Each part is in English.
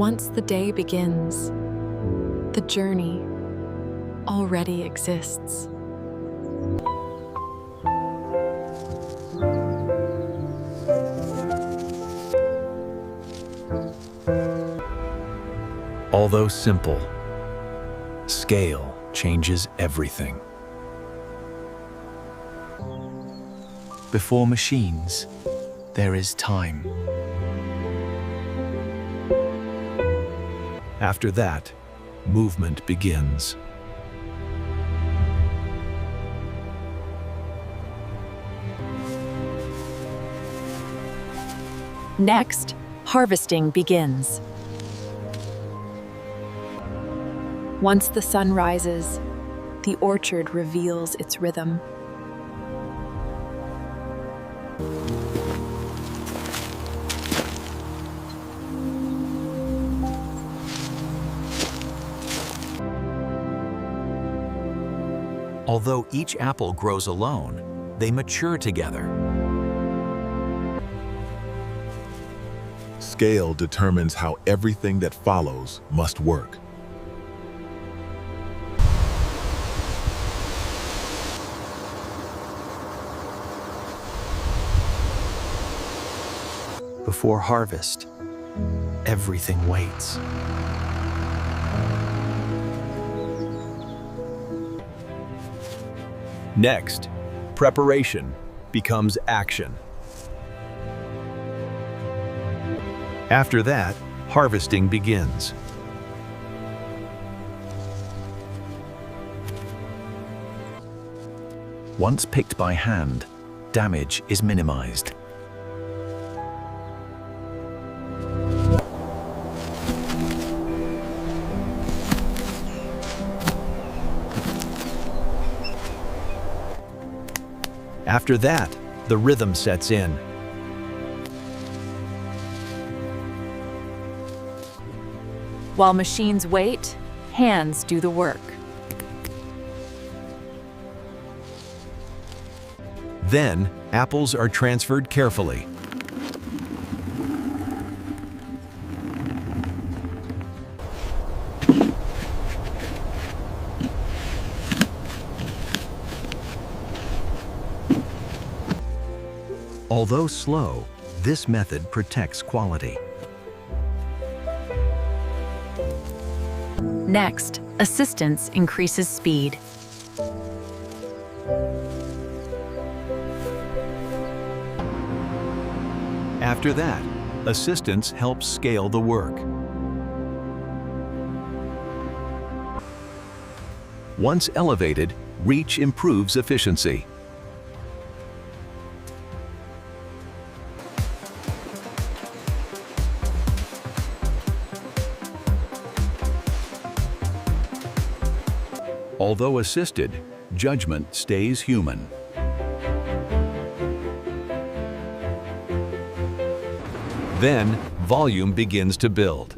Once the day begins, the journey already exists. Although simple, scale changes everything. Before machines, there is time. After that, movement begins. Next, harvesting begins. Once the sun rises, the orchard reveals its rhythm. Although each apple grows alone, they mature together. Scale determines how everything that follows must work. Before harvest, everything waits. Next, preparation becomes action. After that, harvesting begins. Once picked by hand, damage is minimized. After that, the rhythm sets in. While machines wait, hands do the work. Then, apples are transferred carefully. Although slow, this method protects quality. Next, assistance increases speed. After that, assistance helps scale the work. Once elevated, reach improves efficiency. Although assisted, judgment stays human. Then, volume begins to build.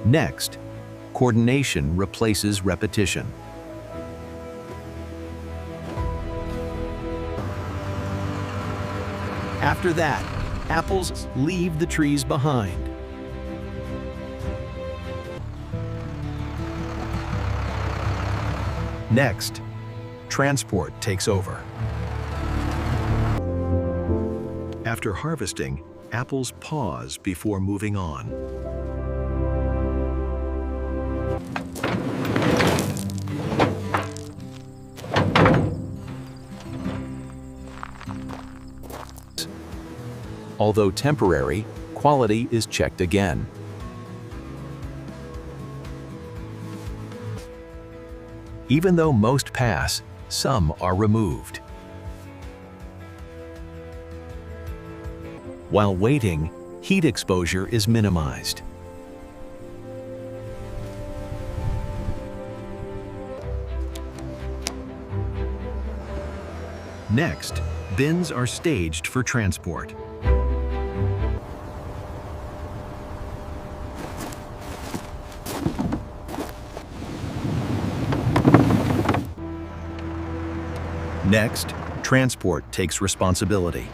Next, coordination replaces repetition. After that, apples leave the trees behind. Next, transport takes over. After harvesting, apples pause before moving on. Although temporary, quality is checked again. Even though most pass, some are removed. While waiting, heat exposure is minimized. Next, bins are staged for transport. Next, transport takes responsibility.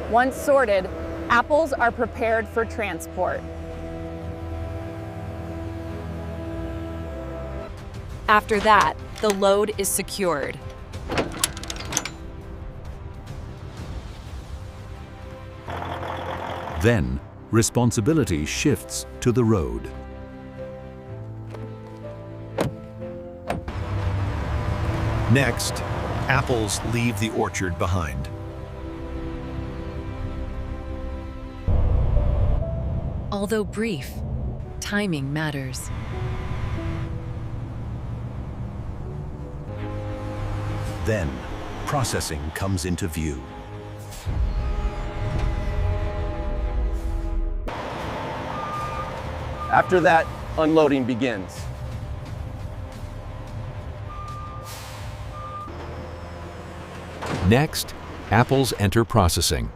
Once sorted, apples are prepared for transport. After that, the load is secured. Then, responsibility shifts to the road. Next, apples leave the orchard behind. Although brief, timing matters. Then, processing comes into view. After that, unloading begins. Next, apples enter processing.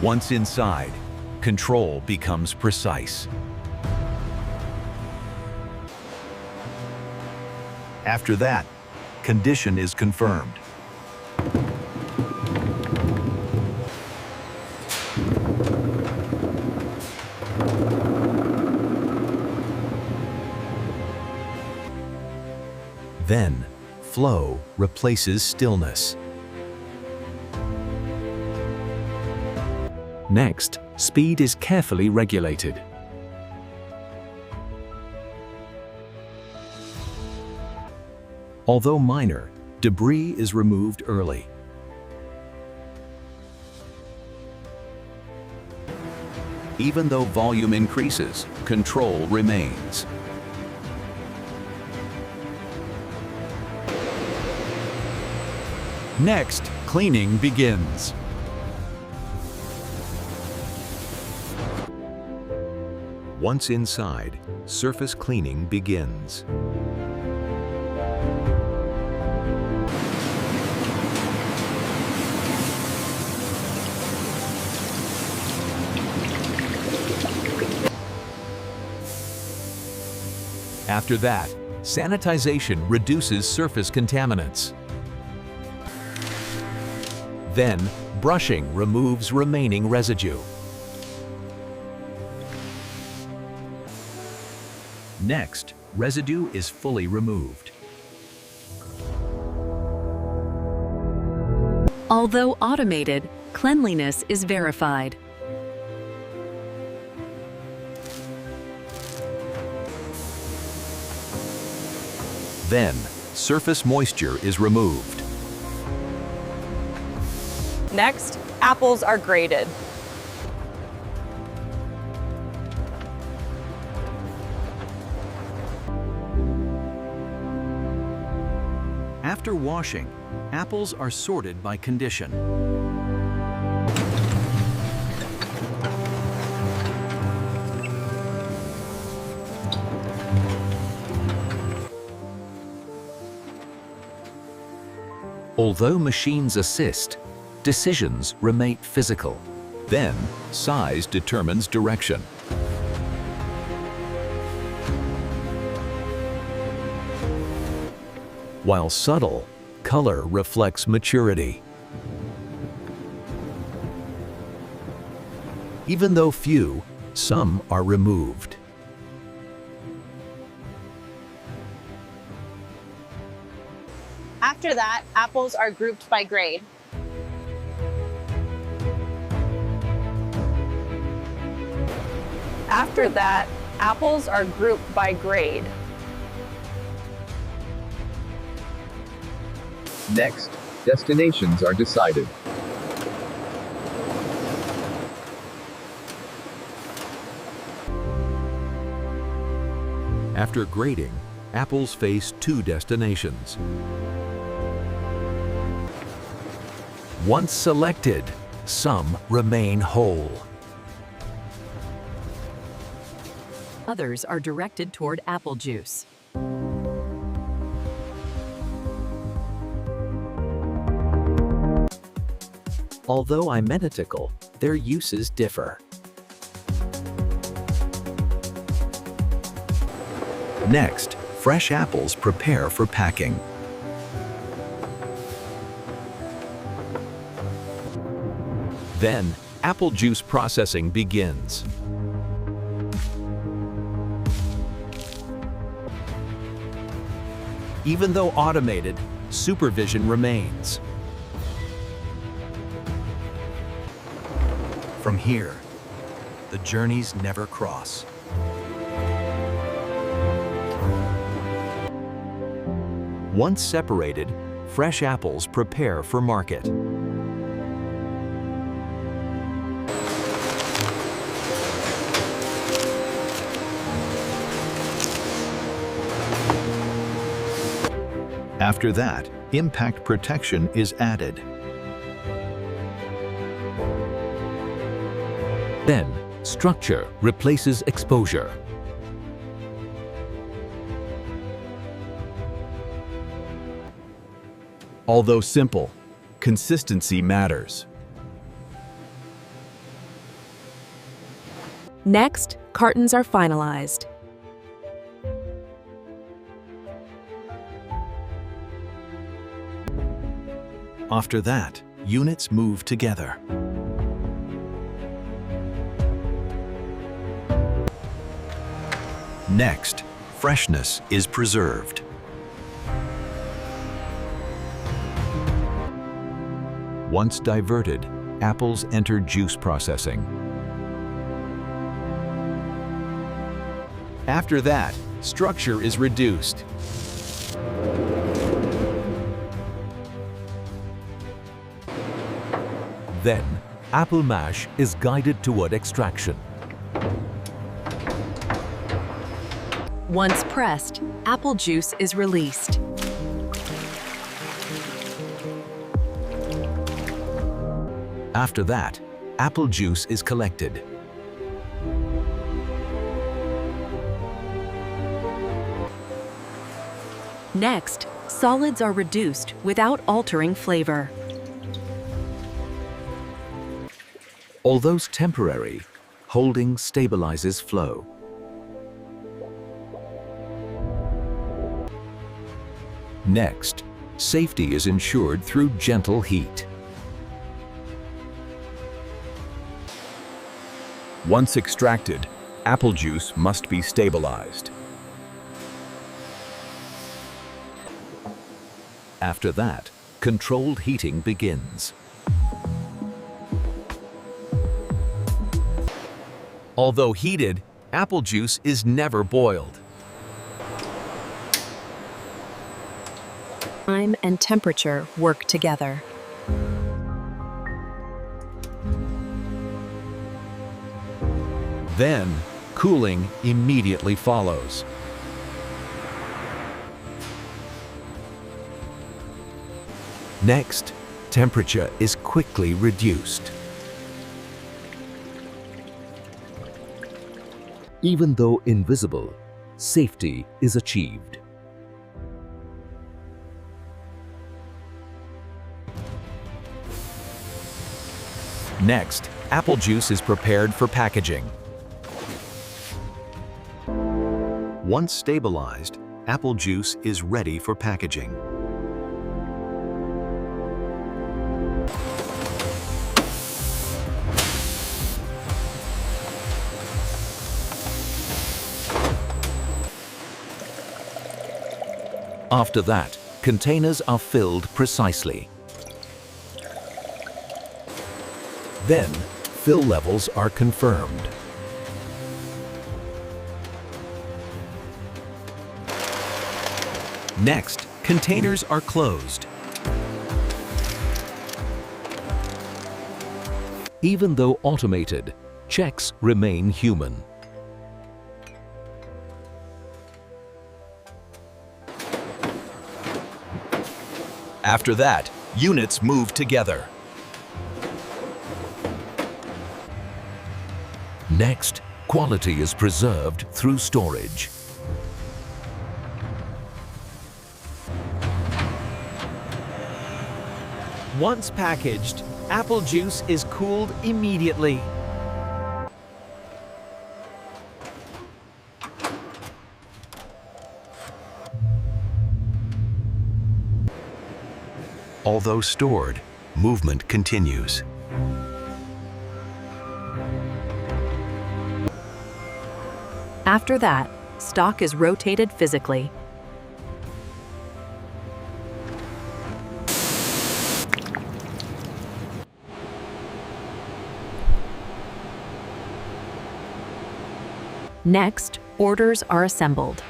Once inside, control becomes precise. After that, condition is confirmed. Then, flow replaces stillness. Next, speed is carefully regulated. Although minor, debris is removed early. Even though volume increases, control remains. Next, cleaning begins. Once inside, surface cleaning begins. After that, sanitization reduces surface contaminants. Then, brushing removes remaining residue. Next, residue is fully removed. Although automated, cleanliness is verified. Then, surface moisture is removed. Next, apples are graded. After washing, apples are sorted by condition. Although machines assist, decisions remain physical. Then, size determines direction. While subtle, color reflects maturity. Even though few, some are removed. After that, apples are grouped by grade. After that, apples are grouped by grade. Next, destinations are decided. After grading, apples face two destinations. Once selected, some remain whole. Others are directed toward apple juice. Although identical, their uses differ. Next, fresh apples prepare for packing. Then, apple juice processing begins. Even though automated, supervision remains. From here, the journeys never cross. Once separated, fresh apples prepare for market. After that, impact protection is added. Then, structure replaces exposure. Although simple, consistency matters. Next, cartons are finalized. After that, units move together. Next, freshness is preserved. Once diverted, apples enter juice processing. After that, structure is reduced. Then, apple mash is guided toward extraction. Once pressed, apple juice is released. After that, apple juice is collected. Next, solids are reduced without altering flavor. Although temporary, holding stabilizes flow. Next, safety is ensured through gentle heat. Once extracted, apple juice must be stabilized. After that, controlled heating begins. Although heated, apple juice is never boiled. Time and temperature work together. Then, cooling immediately follows. Next, temperature is quickly reduced. Even though invisible, safety is achieved. Next, apple juice is prepared for packaging. Once stabilized, apple juice is ready for packaging. After that, containers are filled precisely. Then, fill levels are confirmed. Next, containers are closed. Even though automated, checks remain human. After that, units move together. Next, quality is preserved through storage. Once packaged, apple juice is cooled immediately. Although stored, movement continues. After that, stock is rotated physically. Next, orders are assembled.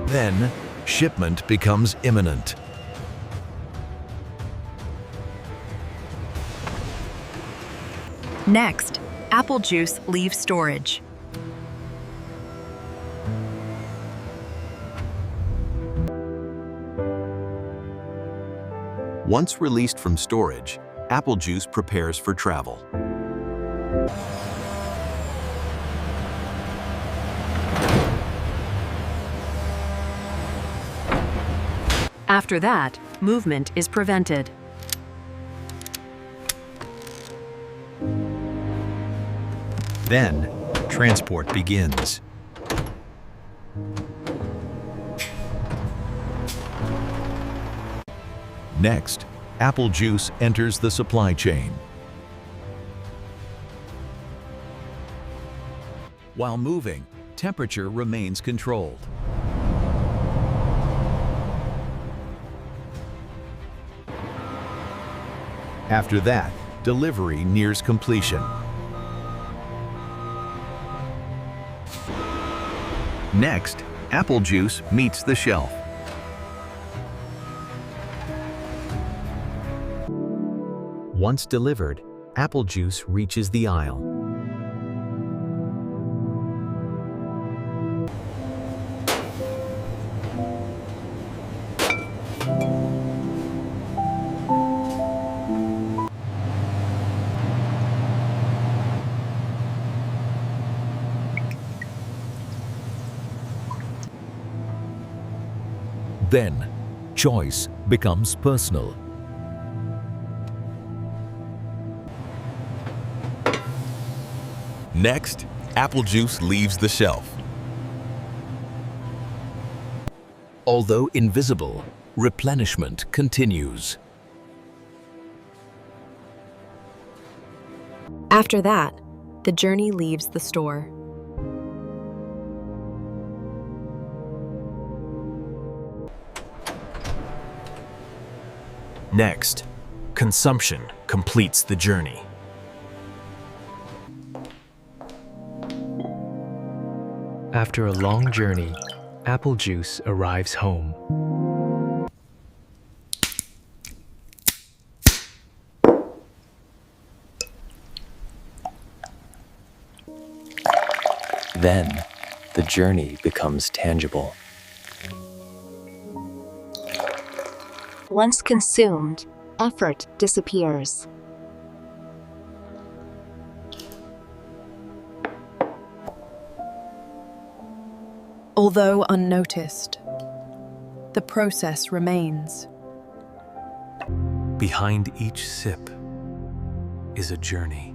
Then, shipment becomes imminent. Next, apple juice leaves storage. Once released from storage, apple juice prepares for travel. After that, movement is prevented. Then, transport begins. Next, apple juice enters the supply chain. While moving, temperature remains controlled. After that, delivery nears completion. Next, apple juice meets the shelf. Once delivered, apple juice reaches the aisle. Then, choice becomes personal. Next, apple juice leaves the shelf. Although invisible, replenishment continues. After that, the journey leaves the store. Next, consumption completes the journey. After a long journey, apple juice arrives home. Then, the journey becomes tangible. Once consumed, effort disappears. Although unnoticed, the process remains. Behind each sip is a journey.